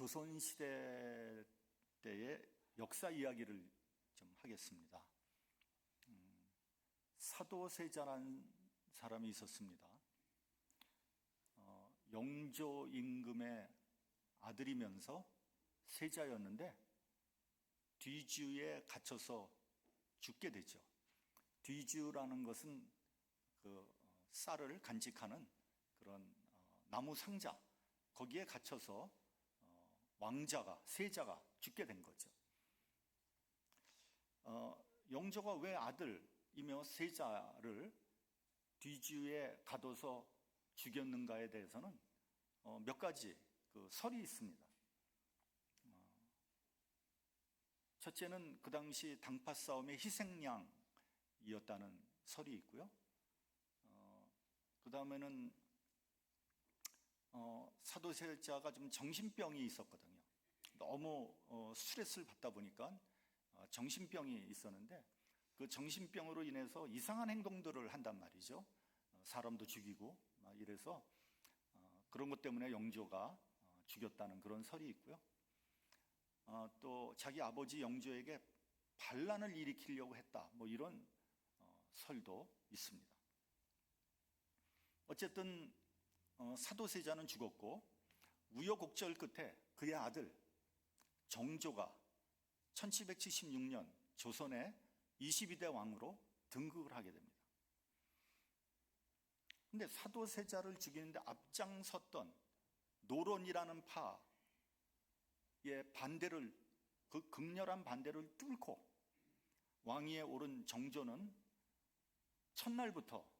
조선시대 때의 역사 이야기를 좀 하겠습니다. 사도세자라는 사람이 있었습니다. 영조 임금의 아들이면서 세자였는데 뒤주에 갇혀서 죽게 되죠. 뒤주라는 것은 그 쌀을 간직하는 그런 나무 상자, 거기에 갇혀서 왕자가, 세자가 죽게 된 거죠. 영조가 왜 아들이며 세자를 뒤주에 가둬서 죽였는가에 대해서는 몇 가지 그 설이 있습니다. 첫째는 그 당시 당파 싸움의 희생양이었다는 설이 있고요. 그 다음에는 사도세자가 좀 정신병이 있었거든요. 너무 스트레스를 받다 보니까 정신병이 있었는데 그 정신병으로 인해서 이상한 행동들을 한단 말이죠. 사람도 죽이고 막 이래서 그런 것 때문에 영조가 죽였다는 그런 설이 있고요. 또 자기 아버지 영조에게 반란을 일으키려고 했다, 뭐 이런 설도 있습니다. 어쨌든 사도세자는 죽었고 우여곡절 끝에 그의 아들 정조가 1776년 조선의 22대 왕으로 등극을 하게 됩니다. 근데 사도세자를 죽이는데 앞장섰던 노론이라는 파의 반대를, 그 극렬한 반대를 뚫고 왕위에 오른 정조는 첫날부터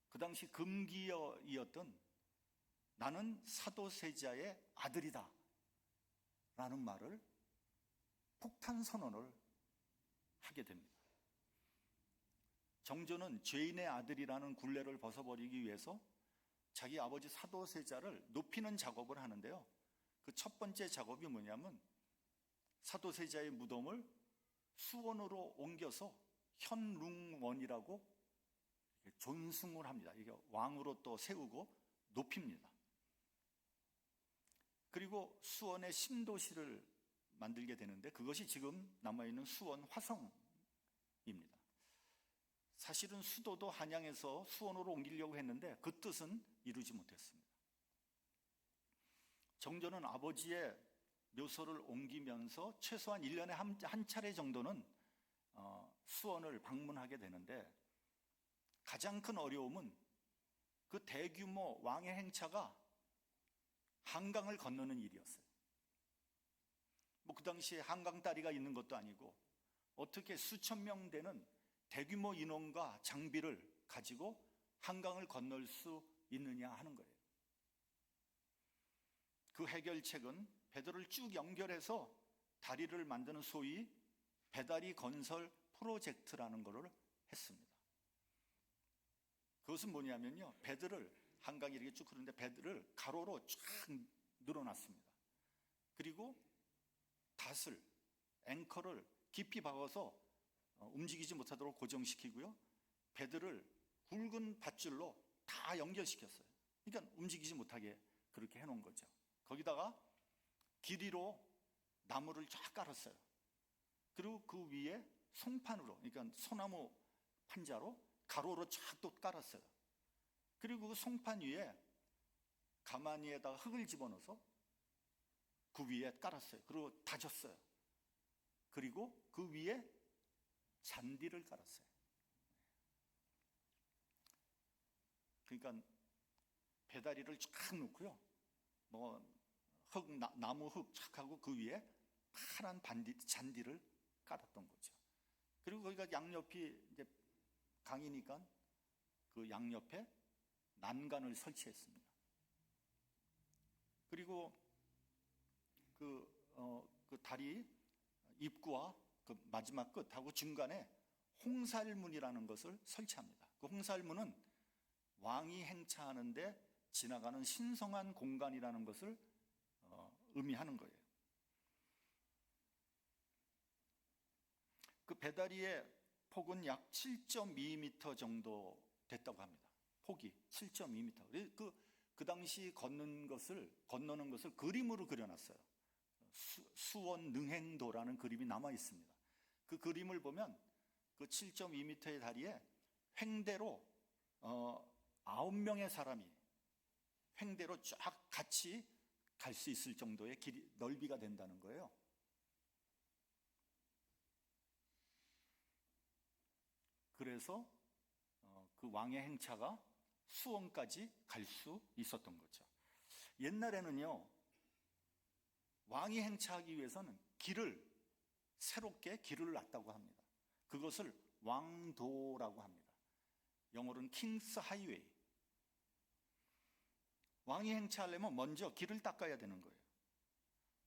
그 당시 금기어이었던 나는 사도세자의 아들이다 라는 말을, 폭탄 선언을 하게 됩니다. 정조는 죄인의 아들이라는 굴레를 벗어버리기 위해서 자기 아버지 사도세자를 높이는 작업을 하는데요. 그 첫 번째 작업이 뭐냐면 사도세자의 무덤을 수원으로 옮겨서 현룽원이라고 존숭을 합니다. 이게 왕으로 또 세우고 높입니다. 그리고 수원에 신도시를 만들게 되는데 그것이 지금 남아있는 수원 화성입니다. 사실은 수도도 한양에서 수원으로 옮기려고 했는데 그 뜻은 이루지 못했습니다. 정조는 아버지의 묘소를 옮기면서 최소한 1년에 한 차례 정도는 수원을 방문하게 되는데 가장 큰 어려움은 그 대규모 왕의 행차가 한강을 건너는 일이었어요. 뭐 그 당시에 한강 다리가 있는 것도 아니고 어떻게 수천 명 되는 대규모 인원과 장비를 가지고 한강을 건널 수 있느냐 하는 거예요. 그 해결책은 배들을 쭉 연결해서 다리를 만드는 소위 배다리 건설 프로젝트라는 것을 했습니다. 그것은 뭐냐면요, 배들을 한강이 이렇게 쭉 흐르는데 배들을 가로로 쫙 늘어놨습니다. 그리고 닷을, 앵커를 깊이 박아서 움직이지 못하도록 고정시키고요, 배들을 굵은 밧줄로 다 연결시켰어요. 그러니까 움직이지 못하게 그렇게 해놓은 거죠. 거기다가 길이로 나무를 쫙 깔았어요. 그리고 그 위에 송판으로, 그러니까 소나무 판자로 가로로 쫙 또 깔았어요. 그리고 그 송판 위에 가마니에다가 흙을 집어넣어서 그 위에 깔았어요. 그리고 다졌어요. 그리고 그 위에 잔디를 깔았어요. 그러니까 배다리를 쫙 놓고요, 나무 흙 쫙 하고 그 위에 파란 잔디를 깔았던 거죠. 그리고 거기가 양옆이 이제 강이니까 그 양옆에 난간을 설치했습니다. 그리고 그 다리 입구와 그 마지막 끝하고 중간에 홍살문이라는 것을 설치합니다. 그 홍살문은 왕이 행차하는데 지나가는 신성한 공간이라는 것을 의미하는 거예요. 그 배다리의 폭은 약 7.2m 정도 됐다고 합니다. 폭이 7.2m. 그 그 당시 건너는 것을 그림으로 그려놨어요. 수원 능행도라는 그림이 남아 있습니다. 그 그림을 보면 그 7.2m의 다리에 횡대로 9명의 사람이 횡대로 쫙 같이 갈 수 있을 정도의 넓이가 된다는 거예요. 그래서 그 왕의 행차가 수원까지 갈 수 있었던 거죠. 옛날에는요, 왕이 행차하기 위해서는 새롭게 길을 놨다고 합니다. 그것을 왕도라고 합니다. 영어로는 킹스 하이웨이. 왕이 행차하려면 먼저 길을 닦아야 되는 거예요.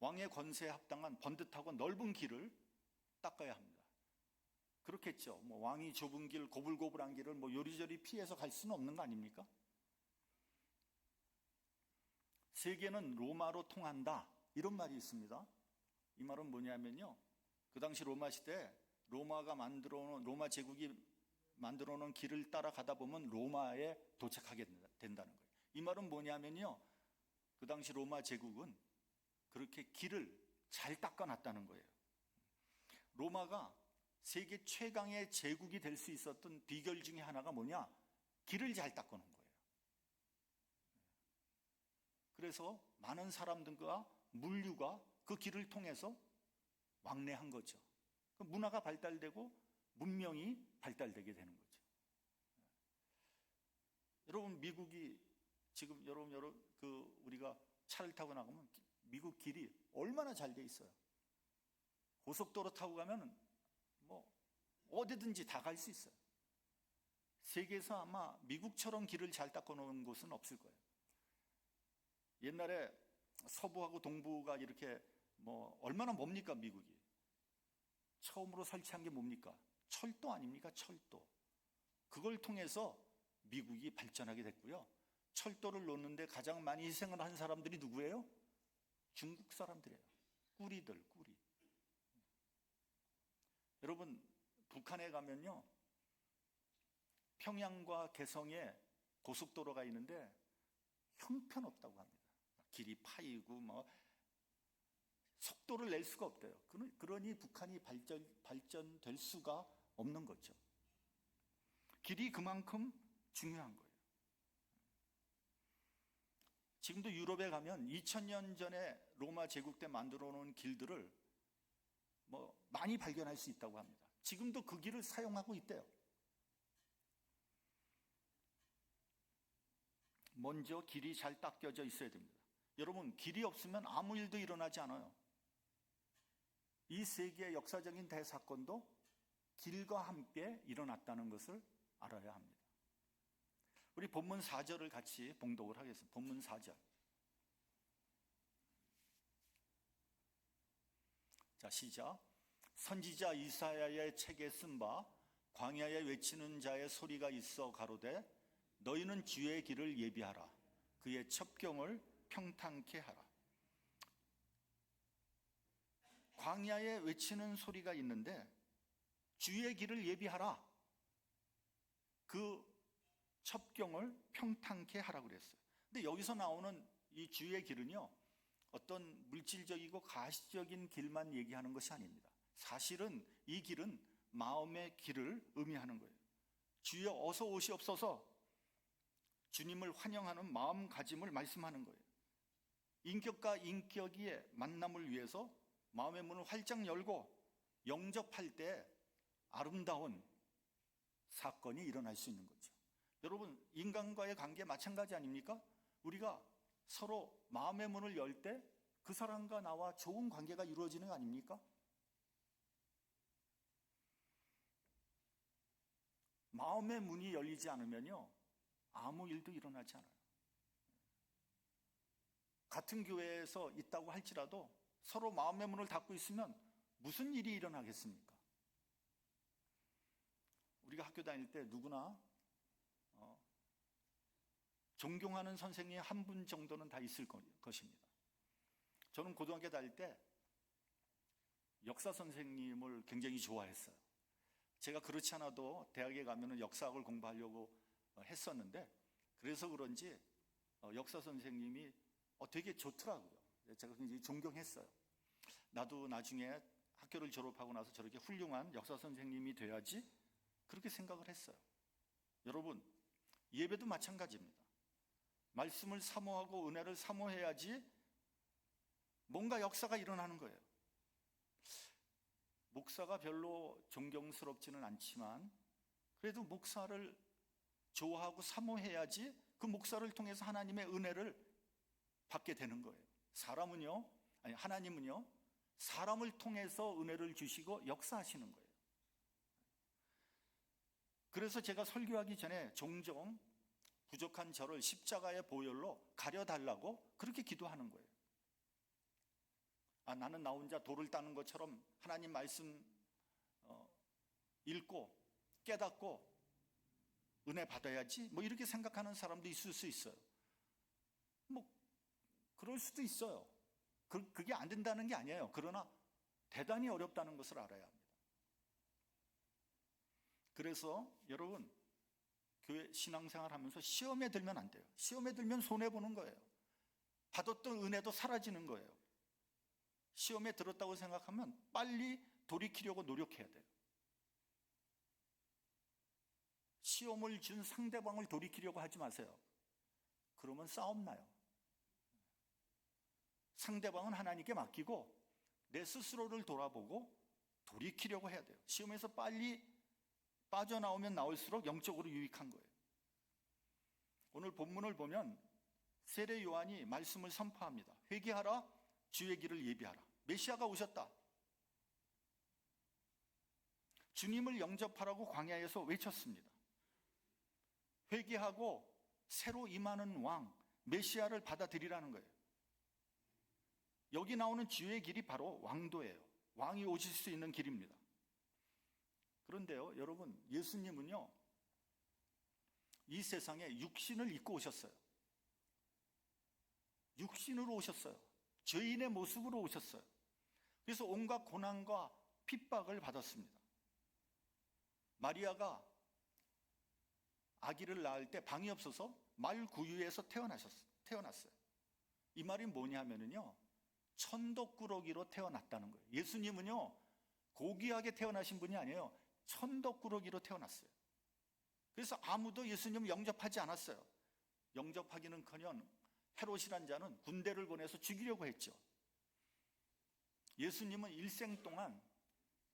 왕의 권세에 합당한 번듯하고 넓은 길을 닦아야 합니다. 그렇겠죠. 뭐 왕이 좁은 길, 고불고불한 길을 뭐 요리조리 피해서 갈 수는 없는 거 아닙니까? 세계는 로마로 통한다, 이런 말이 있습니다. 이 말은 뭐냐면요, 그 당시 로마 시대에 로마 제국이 만들어 놓은 길을 따라가다 보면 로마에 도착하게 된다는 거예요. 이 말은 뭐냐면요, 그 당시 로마 제국은 그렇게 길을 잘 닦아놨다는 거예요. 로마가 세계 최강의 제국이 될 수 있었던 비결 중에 하나가 뭐냐? 길을 잘 닦아놓은 거예요. 그래서 많은 사람들과 물류가 그 길을 통해서 왕래한 거죠. 문화가 발달되고 문명이 발달되게 되는 거죠. 여러분, 미국이 지금 우리가 차를 타고 나가면 미국 길이 얼마나 잘 돼 있어요. 고속도로 타고 가면 뭐 어디든지 다 갈 수 있어요. 세계에서 아마 미국처럼 길을 잘 닦아 놓은 곳은 없을 거예요. 옛날에 서부하고 동부가 이렇게 뭐 얼마나 멉니까? 미국이 처음으로 설치한 게 뭡니까? 철도 아닙니까? 철도. 그걸 통해서 미국이 발전하게 됐고요. 철도를 놓는데 가장 많이 희생을 한 사람들이 누구예요? 중국 사람들이에요. 꾸리. 여러분, 북한에 가면요, 평양과 개성에 고속도로가 있는데 형편없다고 합니다. 길이 파이고 속도를 낼 수가 없대요. 그러니 북한이 발전될 수가 없는 거죠. 길이 그만큼 중요한 거예요. 지금도 유럽에 가면 2000년 전에 로마 제국 때 만들어 놓은 길들을 많이 발견할 수 있다고 합니다. 지금도 그 길을 사용하고 있대요. 먼저 길이 잘 닦여져 있어야 됩니다. 여러분, 길이 없으면 아무 일도 일어나지 않아요. 이 세계의 역사적인 대사건도 길과 함께 일어났다는 것을 알아야 합니다. 우리 본문 4절을 같이 봉독을 하겠습니다. 본문 4절. 자, 시작. 선지자 이사야의 책에 쓴 바 광야에 외치는 자의 소리가 있어 가로되 너희는 주의 길을 예비하라. 그의 첩경을 평탄케 하라. 광야에 외치는 소리가 있는데 주의 길을 예비하라. 그 첩경을 평탄케 하라고 그랬어요. 근데 여기서 나오는 이 주의 길은요, 어떤 물질적이고 가시적인 길만 얘기하는 것이 아닙니다. 사실은 이 길은 마음의 길을 의미하는 거예요. 주여 어서 오시옵소서, 주님을 환영하는 마음가짐을 말씀하는 거예요. 인격과 인격의 만남을 위해서 마음의 문을 활짝 열고 영접할 때 아름다운 사건이 일어날 수 있는 거죠. 여러분, 인간과의 관계 마찬가지 아닙니까? 우리가 서로 마음의 문을 열 때 그 사람과 나와 좋은 관계가 이루어지는 거 아닙니까? 마음의 문이 열리지 않으면요, 아무 일도 일어나지 않아요. 같은 교회에서 있다고 할지라도 서로 마음의 문을 닫고 있으면 무슨 일이 일어나겠습니까? 우리가 학교 다닐 때 누구나 존경하는 선생님 한 분 정도는 다 있을 것입니다. 저는 고등학교 다닐 때 역사 선생님을 굉장히 좋아했어요. 제가 그렇지 않아도 대학에 가면 역사학을 공부하려고 했었는데, 그래서 그런지 역사 선생님이 되게 좋더라고요. 제가 굉장히 존경했어요. 나도 나중에 학교를 졸업하고 나서 저렇게 훌륭한 역사 선생님이 돼야지, 그렇게 생각을 했어요. 여러분, 예배도 마찬가지입니다. 말씀을 사모하고 은혜를 사모해야지 뭔가 역사가 일어나는 거예요. 목사가 별로 존경스럽지는 않지만 그래도 목사를 좋아하고 사모해야지 그 목사를 통해서 하나님의 은혜를 받게 되는 거예요. 하나님은요, 사람을 통해서 은혜를 주시고 역사하시는 거예요. 그래서 제가 설교하기 전에 종종 부족한 저를 십자가의 보혈로 가려달라고 그렇게 기도하는 거예요. 나는 나 혼자 돌을 따는 것처럼 하나님 말씀 읽고 깨닫고 은혜 받아야지, 이렇게 생각하는 사람도 있을 수 있어요. 그럴 수도 있어요. 그게 안 된다는 게 아니에요. 그러나 대단히 어렵다는 것을 알아야 합니다. 그래서 여러분, 교회 신앙생활 하면서 시험에 들면 안 돼요. 시험에 들면 손해보는 거예요. 받았던 은혜도 사라지는 거예요. 시험에 들었다고 생각하면 빨리 돌이키려고 노력해야 돼요. 시험을 준 상대방을 돌이키려고 하지 마세요. 그러면 싸움 나요. 상대방은 하나님께 맡기고 내 스스로를 돌아보고 돌이키려고 해야 돼요. 시험에서 빨리 빠져나오면 나올수록 영적으로 유익한 거예요. 오늘 본문을 보면 세례 요한이 말씀을 선포합니다. 회개하라, 주의 길을 예비하라. 메시아가 오셨다. 주님을 영접하라고 광야에서 외쳤습니다. 회개하고 새로 임하는 왕, 메시아를 받아들이라는 거예요. 여기 나오는 주의 길이 바로 왕도예요. 왕이 오실 수 있는 길입니다. 그런데요, 여러분, 예수님은요, 이 세상에 육신을 입고 오셨어요. 육신으로 오셨어요. 죄인의 모습으로 오셨어요. 그래서 온갖 고난과 핍박을 받았습니다. 마리아가 아기를 낳을 때 방이 없어서 말구유에서 태어났어요. 이 말이 뭐냐면요, 천덕꾸러기로 태어났다는 거예요. 예수님은요, 고귀하게 태어나신 분이 아니에요. 천덕꾸러기로 태어났어요. 그래서 아무도 예수님을 영접하지 않았어요. 영접하기는커녕 헤롯이란 자는 군대를 보내서 죽이려고 했죠. 예수님은 일생 동안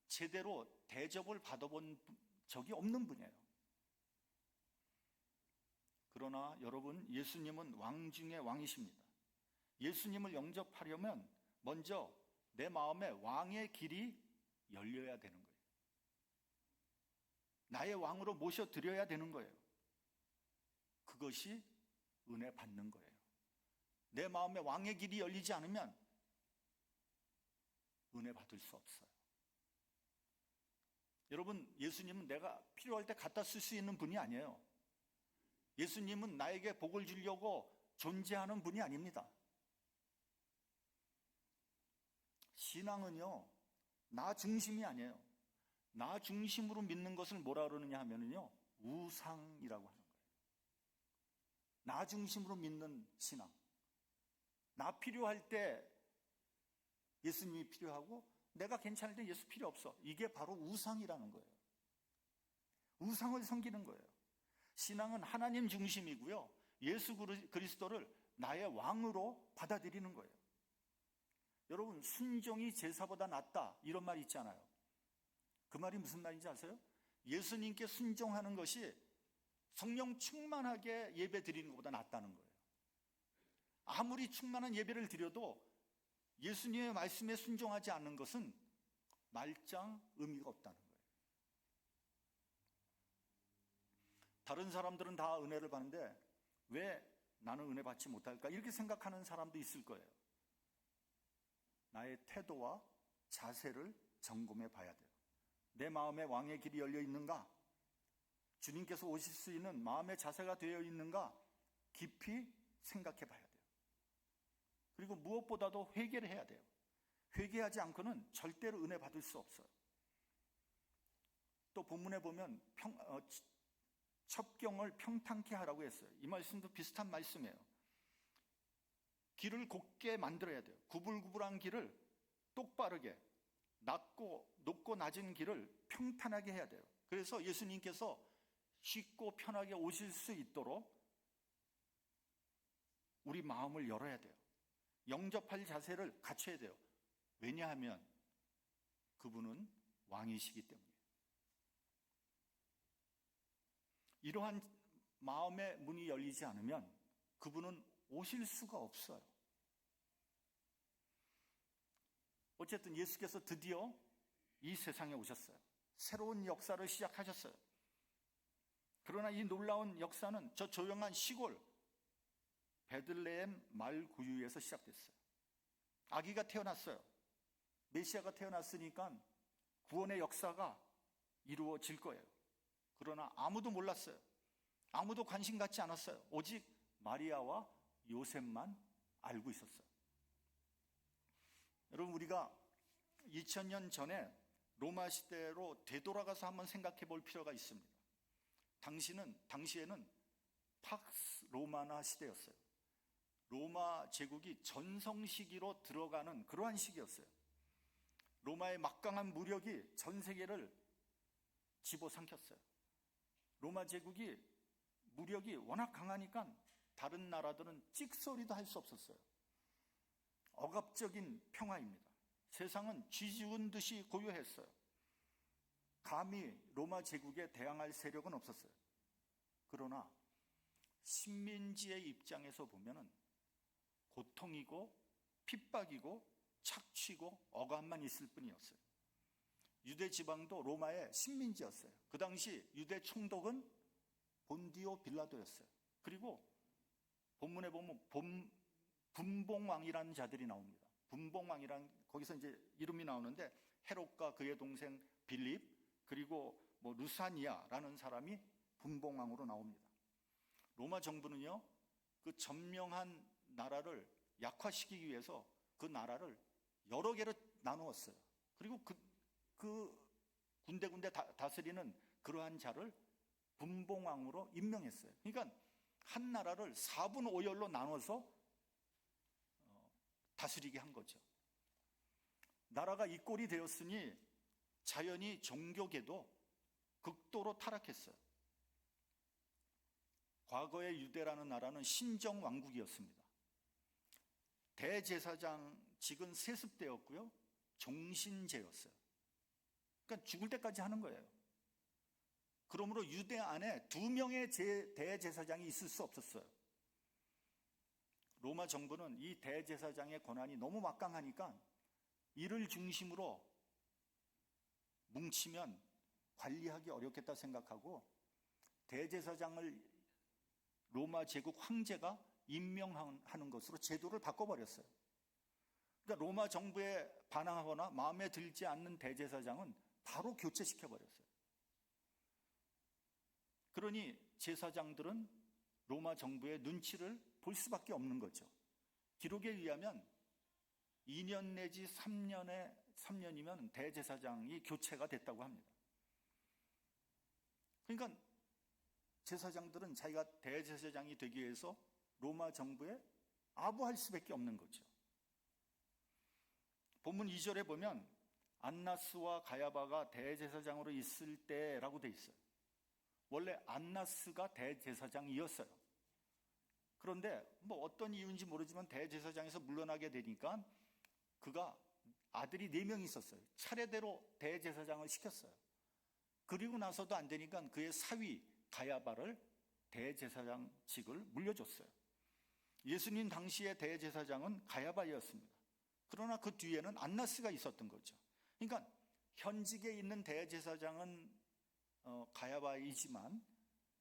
제대로 대접을 받아본 적이 없는 분이에요. 그러나 여러분, 예수님은 왕 중의 왕이십니다. 예수님을 영접하려면 먼저 내 마음에 왕의 길이 열려야 되는 거예요. 나의 왕으로 모셔드려야 되는 거예요. 그것이 은혜 받는 거예요. 내 마음에 왕의 길이 열리지 않으면 은혜 받을 수 없어요. 여러분, 예수님은 내가 필요할 때 갖다 쓸 수 있는 분이 아니에요. 예수님은 나에게 복을 주려고 존재하는 분이 아닙니다. 신앙은요, 나 중심이 아니에요. 나 중심으로 믿는 것을 뭐라 그러느냐 하면요, 우상이라고 하는 거예요. 나 중심으로 믿는 신앙. 나 필요할 때 예수님이 필요하고 내가 괜찮을 때 예수 필요 없어. 이게 바로 우상이라는 거예요. 우상을 섬기는 거예요. 신앙은 하나님 중심이고요, 예수 그리스도를 나의 왕으로 받아들이는 거예요. 여러분, 순종이 제사보다 낫다, 이런 말이 있잖아요. 그 말이 무슨 말인지 아세요? 예수님께 순종하는 것이 성령 충만하게 예배 드리는 것보다 낫다는 거예요. 아무리 충만한 예배를 드려도 예수님의 말씀에 순종하지 않는 것은 말짱 의미가 없다는 거예요. 다른 사람들은 다 은혜를 받는데 왜 나는 은혜 받지 못할까? 이렇게 생각하는 사람도 있을 거예요. 나의 태도와 자세를 점검해 봐야 돼요. 내 마음에 왕의 길이 열려 있는가? 주님께서 오실 수 있는 마음의 자세가 되어 있는가? 깊이 생각해 봐야 돼요. 그리고 무엇보다도 회개를 해야 돼요. 회개하지 않고는 절대로 은혜 받을 수 없어요. 또 본문에 보면 첩경을 평탄케 하라고 했어요. 이 말씀도 비슷한 말씀이에요. 길을 곧게 만들어야 돼요. 구불구불한 길을 똑바르게, 높고 낮은 길을 평탄하게 해야 돼요. 그래서 예수님께서 쉽고 편하게 오실 수 있도록 우리 마음을 열어야 돼요. 영접할 자세를 갖춰야 돼요. 왜냐하면 그분은 왕이시기 때문이에요. 이러한 마음의 문이 열리지 않으면 그분은 오실 수가 없어요. 어쨌든 예수께서 드디어 이 세상에 오셨어요. 새로운 역사를 시작하셨어요. 그러나 이 놀라운 역사는 저 조용한 시골 베들레헴 말구유에서 시작됐어요. 아기가 태어났어요. 메시아가 태어났으니까 구원의 역사가 이루어질 거예요. 그러나 아무도 몰랐어요. 아무도 관심 갖지 않았어요. 오직 마리아와 요셉만 알고 있었어요. 여러분, 우리가 2000년 전에 로마 시대로 되돌아가서 한번 생각해 볼 필요가 있습니다. 당시에는 팍스 로마나 시대였어요. 로마 제국이 전성 시기로 들어가는 그러한 시기였어요. 로마의 막강한 무력이 전 세계를 집어삼켰어요. 로마 제국이 무력이 워낙 강하니까 다른 나라들은 찍소리도 할 수 없었어요. 억압적인 평화입니다. 세상은 쥐 죽은 듯이 고요했어요. 감히 로마 제국에 대항할 세력은 없었어요. 그러나 식민지의 입장에서 보면은 고통이고 핍박이고 착취고 억압만 있을 뿐이었어요. 유대 지방도 로마의 식민지였어요. 그 당시 유대 총독은 본디오 빌라도였어요. 그리고 본문에 보면 분봉왕이라는 자들이 나옵니다. 분봉왕이란 거기서 이제 이름이 나오는데 헤롯과 그의 동생 빌립 그리고 루사니아라는 사람이 분봉왕으로 나옵니다. 로마 정부는요, 그 전명한 나라를 약화시키기 위해서 그 나라를 여러 개로 나누었어요. 그리고 그 군데군데 다스리는 그러한 자를 분봉왕으로 임명했어요. 그러니까 한 나라를 4분 5열로 나눠서 다스리게 한 거죠. 나라가 이 꼴이 되었으니 자연히 종교계도 극도로 타락했어요. 과거의 유대라는 나라는 신정왕국이었습니다. 대제사장직은 세습되었고요, 종신제였어요. 그러니까 죽을 때까지 하는 거예요. 그러므로 유대 안에 2명의 대제사장이 있을 수 없었어요. 로마 정부는 이 대제사장의 권한이 너무 막강하니까 이를 중심으로 뭉치면 관리하기 어렵겠다 생각하고 대제사장을 로마 제국 황제가 임명하는 것으로 제도를 바꿔버렸어요. 그러니까 로마 정부에 반항하거나 마음에 들지 않는 대제사장은 바로 교체시켜버렸어요. 그러니 제사장들은 로마 정부의 눈치를 볼 수밖에 없는 거죠. 기록에 의하면 2년 내지 3년이면 대제사장이 교체가 됐다고 합니다. 그러니까 제사장들은 자기가 대제사장이 되기 위해서 로마 정부에 아부할 수밖에 없는 거죠. 본문 2절에 보면 안나스와 가야바가 대제사장으로 있을 때라고 돼 있어요. 원래 안나스가 대제사장이었어요. 그런데 어떤 이유인지 모르지만 대제사장에서 물러나게 되니까 그가 아들이 4명이 있었어요. 차례대로 대제사장을 시켰어요. 그리고 나서도 안 되니까 그의 사위 가야바를 대제사장직을 물려줬어요. 예수님 당시의 대제사장은 가야바였습니다. 그러나 그 뒤에는 안나스가 있었던 거죠. 그러니까 현직에 있는 대제사장은 가야바이지만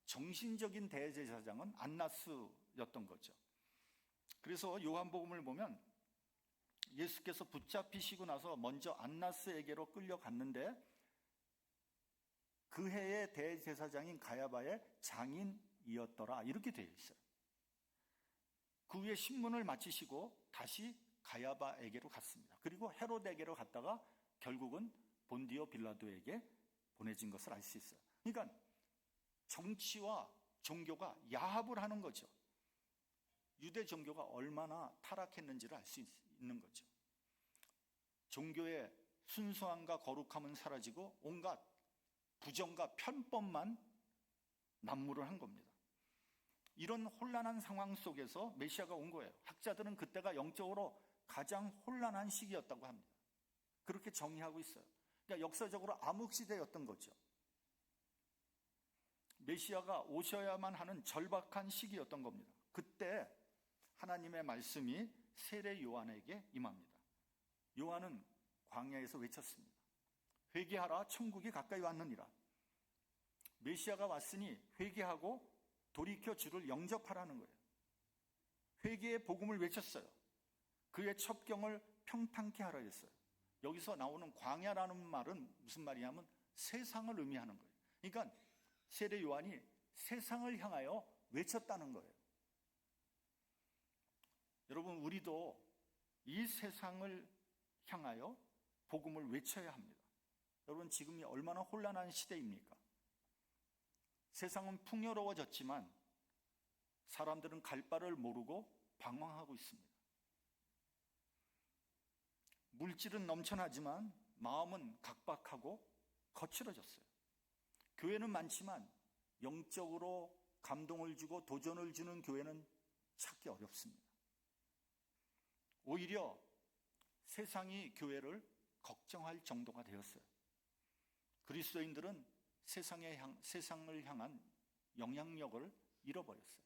정신적인 대제사장은 안나스였던 거죠. 그래서 요한복음을 보면 예수께서 붙잡히시고 나서 먼저 안나스에게로 끌려갔는데 그 해의 대제사장인 가야바의 장인이었더라, 이렇게 되어 있어요. 그 후에 신문을 마치시고 다시 가야바에게로 갔습니다. 그리고 헤롯에게로 갔다가 결국은 본디오 빌라도에게 보내진 것을 알 수 있어요. 그러니까 정치와 종교가 야합을 하는 거죠. 유대 종교가 얼마나 타락했는지를 알 수 있는 거죠. 종교의 순수함과 거룩함은 사라지고 온갖 부정과 편법만 난무를 한 겁니다. 이런 혼란한 상황 속에서 메시아가 온 거예요. 학자들은 그때가 영적으로 가장 혼란한 시기였다고 합니다. 그렇게 정의하고 있어요. 그러니까 역사적으로 암흑시대였던 거죠. 메시아가 오셔야만 하는 절박한 시기였던 겁니다. 그때 하나님의 말씀이 세례 요한에게 임합니다. 요한은 광야에서 외쳤습니다. 회개하라, 천국이 가까이 왔느니라. 메시아가 왔으니 회개하고 돌이켜 주를 영접하라는 거예요. 회개의 복음을 외쳤어요. 그의 첩경을 평탄케 하라 했어요. 여기서 나오는 광야라는 말은 무슨 말이냐면 세상을 의미하는 거예요. 그러니까 세례 요한이 세상을 향하여 외쳤다는 거예요. 여러분, 우리도 이 세상을 향하여 복음을 외쳐야 합니다. 여러분, 지금이 얼마나 혼란한 시대입니까? 세상은 풍요로워졌지만 사람들은 갈 바를 모르고 방황하고 있습니다. 물질은 넘쳐나지만 마음은 각박하고 거칠어졌어요. 교회는 많지만 영적으로 감동을 주고 도전을 주는 교회는 찾기 어렵습니다. 오히려 세상이 교회를 걱정할 정도가 되었어요. 그리스도인들은 세상을 향한 영향력을 잃어버렸어요.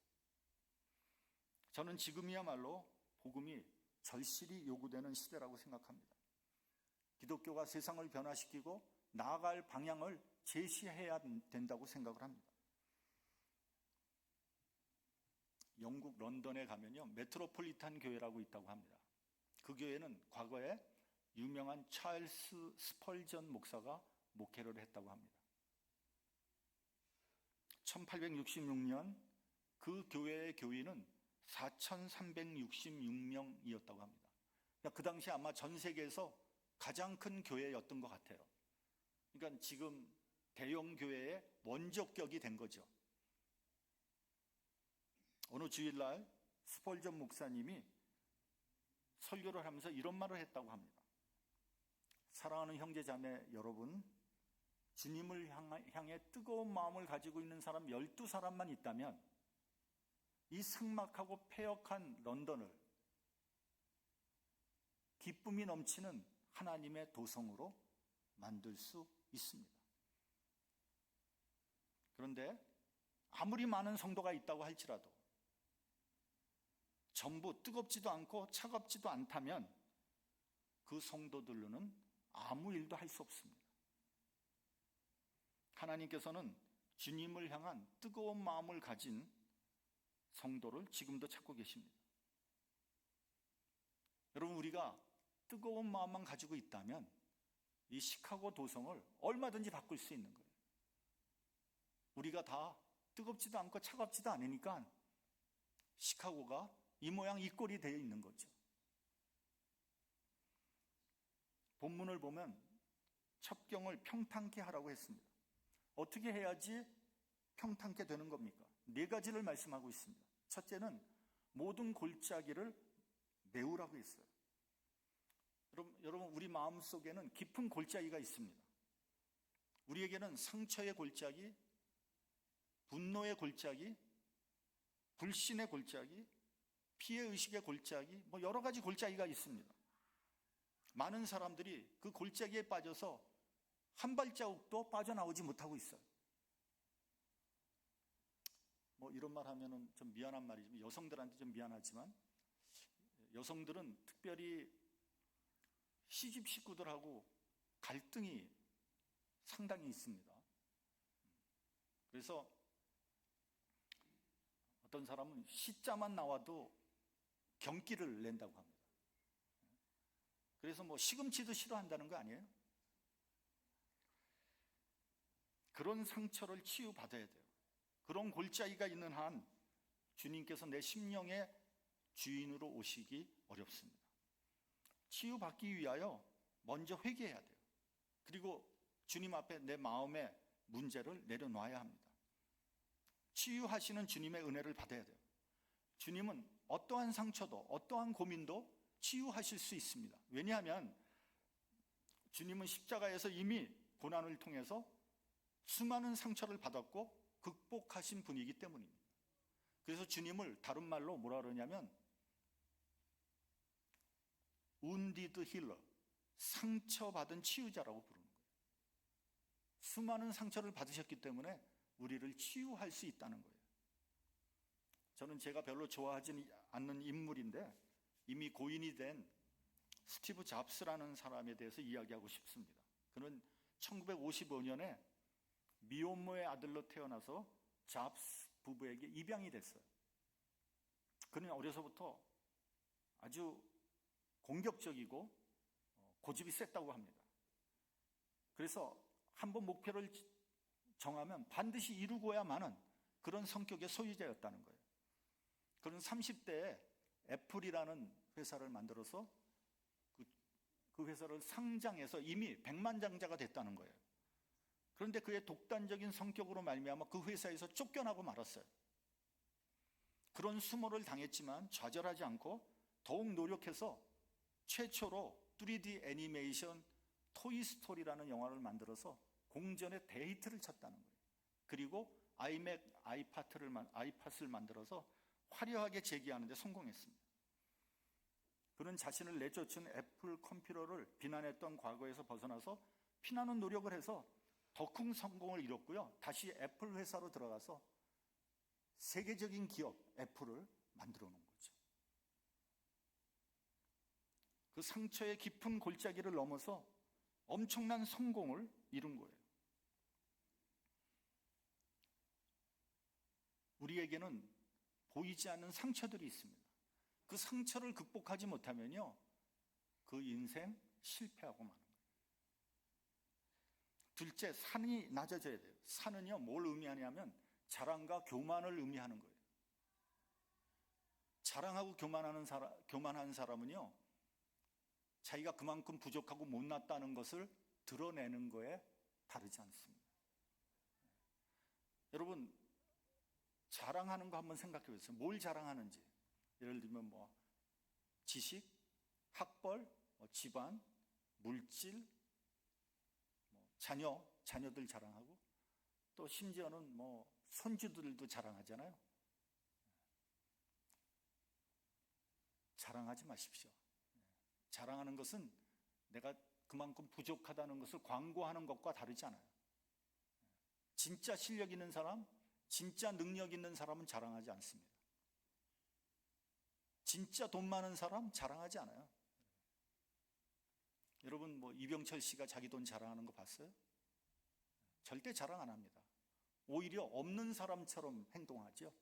저는 지금이야말로 복음이 절실히 요구되는 시대라고 생각합니다. 기독교가 세상을 변화시키고 나아갈 방향을 제시해야 된다고 생각을 합니다. 영국 런던에 가면요, 메트로폴리탄 교회라고 있다고 합니다. 그 교회는 과거에 유명한 찰스 스펄전 목사가 목회를 했다고 합니다. 1866년 그 교회의 교인은 4,366명이었다고 합니다. 그러니까 그 당시 아마 전 세계에서 가장 큰 교회였던 것 같아요. 그러니까 지금 대형 교회의 원조격이 된 거죠. 어느 주일날 스펄전 목사님이 설교를 하면서 이런 말을 했다고 합니다. 사랑하는 형제자매 여러분, 주님을 향해 뜨거운 마음을 가지고 있는 사람 12사람만 있다면 이 삭막하고 폐역한 런던을 기쁨이 넘치는 하나님의 도성으로 만들 수 있습니다. 그런데 아무리 많은 성도가 있다고 할지라도 전부 뜨겁지도 않고 차갑지도 않다면 그 성도들로는 아무 일도 할 수 없습니다. 하나님께서는 주님을 향한 뜨거운 마음을 가진 성도를 지금도 찾고 계십니다. 여러분, 우리가 뜨거운 마음만 가지고 있다면 이 시카고 도성을 얼마든지 바꿀 수 있는 거예요. 우리가 다 뜨겁지도 않고 차갑지도 않으니까 시카고가 이 모양 이 꼴이 되어 있는 거죠. 본문을 보면 첩경을 평탄케 하라고 했습니다. 어떻게 해야지 평탄케 되는 겁니까? 4가지를 말씀하고 있습니다. 첫째는 모든 골짜기를 메우라고 했어요. 여러분, 우리 마음속에는 깊은 골짜기가 있습니다. 우리에게는 상처의 골짜기, 분노의 골짜기, 불신의 골짜기, 피해의식의 골짜기, 여러 가지 골짜기가 있습니다. 많은 사람들이 그 골짜기에 빠져서 한 발자국도 빠져나오지 못하고 있어요. 이런 말 하면은 좀 미안한 말이지만, 여성들한테 좀 미안하지만, 여성들은 특별히 시집 식구들하고 갈등이 상당히 있습니다. 그래서 어떤 사람은 시자만 나와도 경기를 낸다고 합니다. 그래서 시금치도 싫어한다는 거 아니에요? 그런 상처를 치유받아야 돼요. 그런 골짜기가 있는 한 주님께서 내 심령의 주인으로 오시기 어렵습니다. 치유받기 위하여 먼저 회개해야 돼요. 그리고 주님 앞에 내 마음의 문제를 내려놔야 합니다. 치유하시는 주님의 은혜를 받아야 돼요. 주님은 어떠한 상처도 어떠한 고민도 치유하실 수 있습니다. 왜냐하면 주님은 십자가에서 이미 고난을 통해서 수많은 상처를 받았고 극복하신 분이기 때문입니다. 그래서 주님을 다른 말로 뭐라 그러냐면 wounded healer, 상처받은 치유자라고 부르는 거예요. 수많은 상처를 받으셨기 때문에 우리를 치유할 수 있다는 거예요. 저는 제가 별로 좋아하지 않는 인물인데 이미 고인이 된 스티브 잡스라는 사람에 대해서 이야기하고 싶습니다. 그는 1955년에 미혼모의 아들로 태어나서 잡스 부부에게 입양이 됐어요. 그는 어려서부터 아주 공격적이고 고집이 셌다고 합니다. 그래서 한번 목표를 정하면 반드시 이루고야만은 그런 성격의 소유자였다는 거예요. 그는 30대에 애플이라는 회사를 만들어서 그 회사를 상장해서 이미 백만장자가 됐다는 거예요. 그런데 그의 독단적인 성격으로 말미암아 그 회사에서 쫓겨나고 말았어요. 그런 수모를 당했지만 좌절하지 않고 더욱 노력해서 최초로 3D 애니메이션 토이스토리라는 영화를 만들어서 공전의 대히트를 쳤다는 거예요. 그리고 아이맥, 아이팟을 만들어서 화려하게 제기하는 데 성공했습니다. 그는 자신을 내쫓은 애플 컴퓨터를 비난했던 과거에서 벗어나서 피나는 노력을 해서 더 큰 성공을 이뤘고요. 다시 애플 회사로 들어가서 세계적인 기업 애플을 만들어 놓은 거죠. 그 상처의 깊은 골짜기를 넘어서 엄청난 성공을 이룬 거예요. 우리에게는 보이지 않는 상처들이 있습니다. 그 상처를 극복하지 못하면요, 그 인생 실패하고 마는 거예요. 둘째, 산이 낮아져야 돼요. 산은요, 뭘 의미하냐면 자랑과 교만을 의미하는 거예요. 자랑하고 교만한 사람은요, 자기가 그만큼 부족하고 못났다는 것을 드러내는 거에 다르지 않습니다. 여러분, 자랑하는 거 한번 생각해 보세요. 뭘 자랑하는지. 예를 들면 지식, 학벌, 집안, 물질, 자녀들 자랑하고, 또 심지어는 손주들도 자랑하잖아요. 자랑하지 마십시오. 자랑하는 것은 내가 그만큼 부족하다는 것을 광고하는 것과 다르지 않아요. 진짜 실력 있는 사람, 진짜 능력 있는 사람은 자랑하지 않습니다. 진짜 돈 많은 사람 자랑하지 않아요. 여러분 이병철 씨가 자기 돈 자랑하는 거 봤어요? 절대 자랑 안 합니다. 오히려 없는 사람처럼 행동하죠.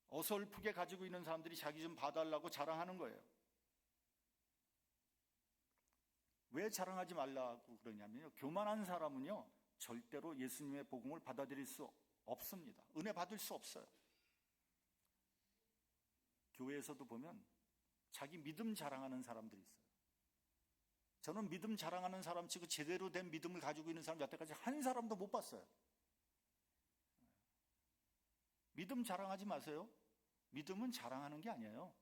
어설프게 가지고 있는 사람들이 자기 좀 봐달라고 자랑하는 거예요. 왜 자랑하지 말라고 그러냐면요, 교만한 사람은요 절대로 예수님의 복음을 받아들일 수 없습니다. 은혜 받을 수 없어요. 교회에서도 보면 자기 믿음 자랑하는 사람들이 있어요. 저는 믿음 자랑하는 사람 치고 제대로 된 믿음을 가지고 있는 사람 여태까지 한 사람도 못 봤어요. 믿음 자랑하지 마세요. 믿음은 자랑하는 게 아니에요.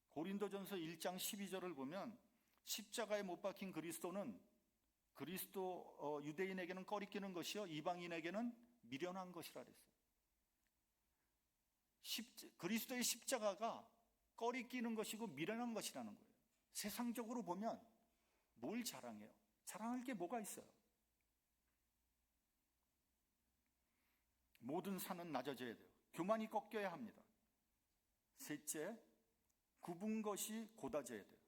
고린도전서 1장 12절을 보면 십자가에 못 박힌 그리스도는 유대인에게는 꺼리끼는 것이요 이방인에게는 미련한 것이라 그랬어요. 그리스도의 십자가가 꺼리끼는 것이고 미련한 것이라는 거예요. 세상적으로 보면 뭘 자랑해요? 자랑할 게 뭐가 있어요? 모든 산은 낮아져야 돼요. 교만이 꺾여야 합니다. 셋째, 굽은 것이 곧아져야 돼요.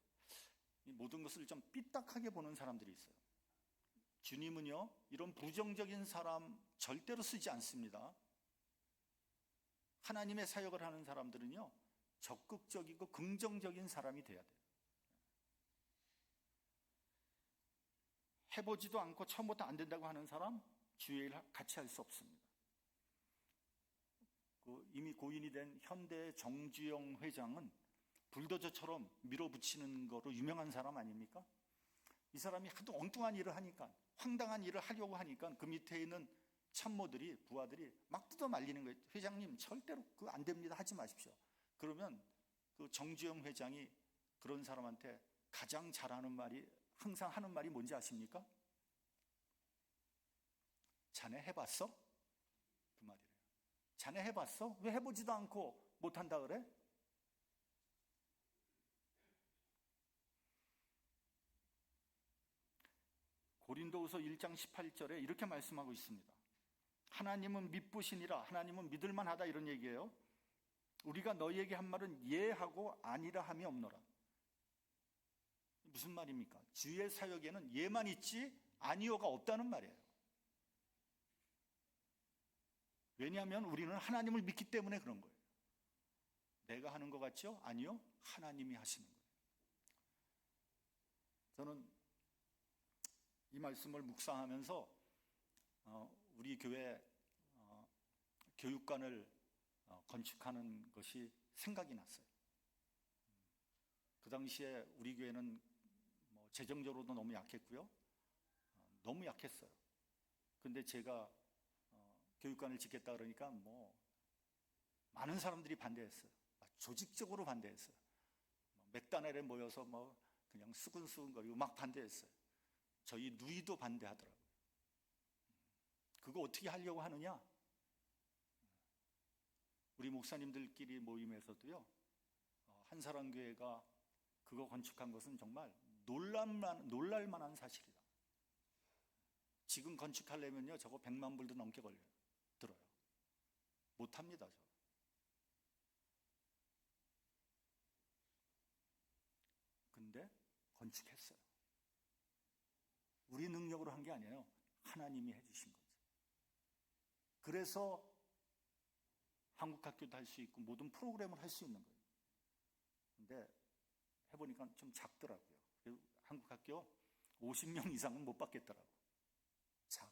이 모든 것을 좀 삐딱하게 보는 사람들이 있어요. 주님은요, 이런 부정적인 사람 절대로 쓰지 않습니다. 하나님의 사역을 하는 사람들은요, 적극적이고 긍정적인 사람이 돼야 돼요. 해보지도 않고 처음부터 안 된다고 하는 사람, 주의 일 같이 할 수 없습니다. 이미 고인이 된 현대 정주영 회장은 불도저처럼 밀어붙이는 거로 유명한 사람 아닙니까? 이 사람이 하도 엉뚱한 일을 하니까, 황당한 일을 하려고 하니까 그 밑에 있는 참모들이, 부하들이 막 뜯어 말리는 거예요. 회장님 절대로 그거 안 됩니다. 하지 마십시오. 그러면 그 정주영 회장이 그런 사람한테 가장 잘하는 말이, 항상 하는 말이 뭔지 아십니까? 자네 해봤어? 그 말이래요. 자네 해봤어? 왜 해보지도 않고 못한다 그래? 고린도후서 1장 18절에 이렇게 말씀하고 있습니다. 하나님은 믿부시니라. 하나님은 믿을만하다, 이런 얘기예요. 우리가 너희에게 한 말은 예하고 아니라 함이 없노라. 무슨 말입니까? 주의 사역에는 예만 있지 아니오가 없다는 말이에요. 왜냐하면 우리는 하나님을 믿기 때문에 그런 거예요. 내가 하는 것 같죠? 아니요, 하나님이 하시는 거예요. 저는 이 말씀을 묵상하면서 우리 교회 교육관을 건축하는 것이 생각이 났어요. 그 당시에 우리 교회는 재정적으로도 너무 약했고요. 너무 약했어요. 근데 제가 교육관을 짓겠다 그러니까 많은 사람들이 반대했어요. 조직적으로 반대했어요. 맥다날에 모여서 그냥 수근수근거리고 막 반대했어요. 저희 누이도 반대하더라고요. 그거 어떻게 하려고 하느냐? 우리 목사님들끼리 모임에서도요, 한사랑교회가 그거 건축한 것은 정말 놀랄만한 사실이다. 지금 건축하려면요, 저거 100만 불도 넘게 들어요. 못합니다, 저. 근데 건축했어요. 우리 능력으로 한 게 아니에요. 하나님이 해주신 거죠. 그래서 한국학교도 할 수 있고 모든 프로그램을 할 수 있는 거예요. 근데 해보니까 좀 작더라고요. 한국학교 50명 이상은 못 받겠더라고요. 작아.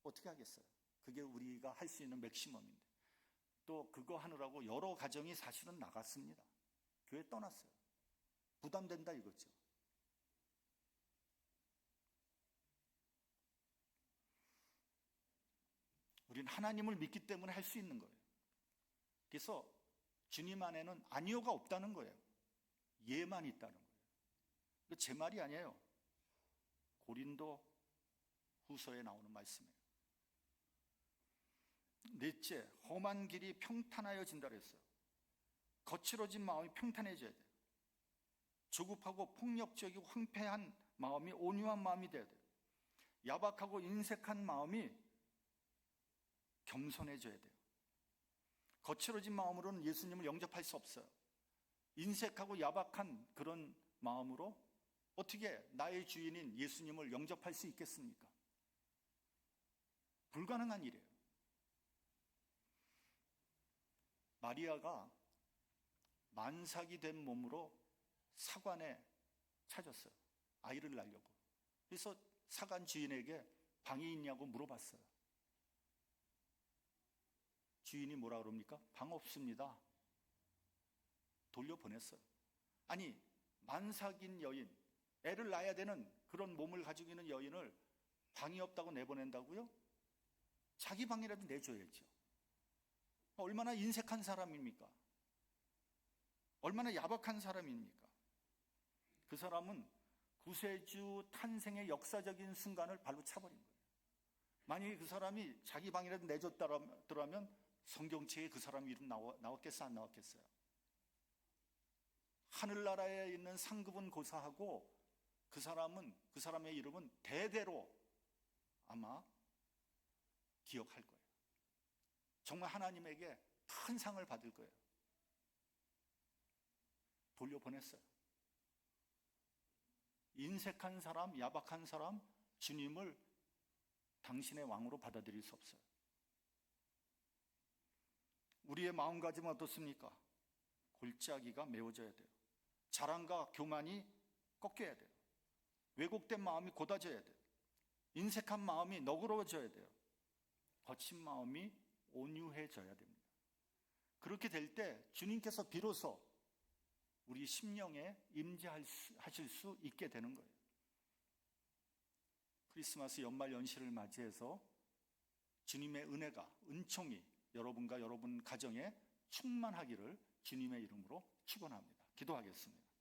어떻게 하겠어요? 그게 우리가 할 수 있는 맥시멈인데. 또 그거 하느라고 여러 가정이 사실은 나갔습니다. 교회 떠났어요. 부담된다 이거죠. 우리는 하나님을 믿기 때문에 할 수 있는 거예요. 그래서 주님 안에는 아니오가 없다는 거예요. 예만 있다는 거예요. 제 말이 아니에요. 고린도 후서에 나오는 말씀이에요. 넷째, 험한 길이 평탄하여진다 그랬어요. 거칠어진 마음이 평탄해져야 돼요. 조급하고 폭력적이고 황폐한 마음이 온유한 마음이 돼야 돼요. 야박하고 인색한 마음이 겸손해져야 돼요. 거칠어진 마음으로는 예수님을 영접할 수 없어요. 인색하고 야박한 그런 마음으로 어떻게 나의 주인인 예수님을 영접할 수 있겠습니까? 불가능한 일이에요. 마리아가 만삭이 된 몸으로 사관에 찾았어요. 아이를 낳으려고. 그래서 사관 주인에게 방이 있냐고 물어봤어요. 주인이 뭐라 그럽니까? 방 없습니다. 돌려보냈어요. 아니, 만삭인 여인, 애를 낳아야 되는 그런 몸을 가지고 있는 여인을 방이 없다고 내보낸다고요? 자기 방이라도 내줘야죠. 얼마나 인색한 사람입니까? 얼마나 야박한 사람입니까? 그 사람은 구세주 탄생의 역사적인 순간을 발로 차버린 거예요. 만약에 그 사람이 자기 방이라도 내줬더라면 성경책에 그 사람 이름 나왔겠어요? 안 나왔겠어요? 하늘나라에 있는 상급은 고사하고 그 사람의 이름은 대대로 아마 기억할 거예요. 정말 하나님에게 큰 상을 받을 거예요. 돌려보냈어요. 인색한 사람, 야박한 사람, 주님을 당신의 왕으로 받아들일 수 없어요. 우리의 마음가짐은 어떻습니까? 골짜기가 메워져야 돼요. 자랑과 교만이 꺾여야 돼요. 왜곡된 마음이 곧아져야 돼요. 인색한 마음이 너그러워져야 돼요. 거친 마음이 온유해져야 됩니다. 그렇게 될 때 주님께서 비로소 우리 심령에 임재하실 수 있게 되는 거예요. 크리스마스 연말 연시를 맞이해서 주님의 은혜가, 은총이 여러분과 여러분 가정에 충만하기를 주님의 이름으로 축원합니다. 기도하겠습니다.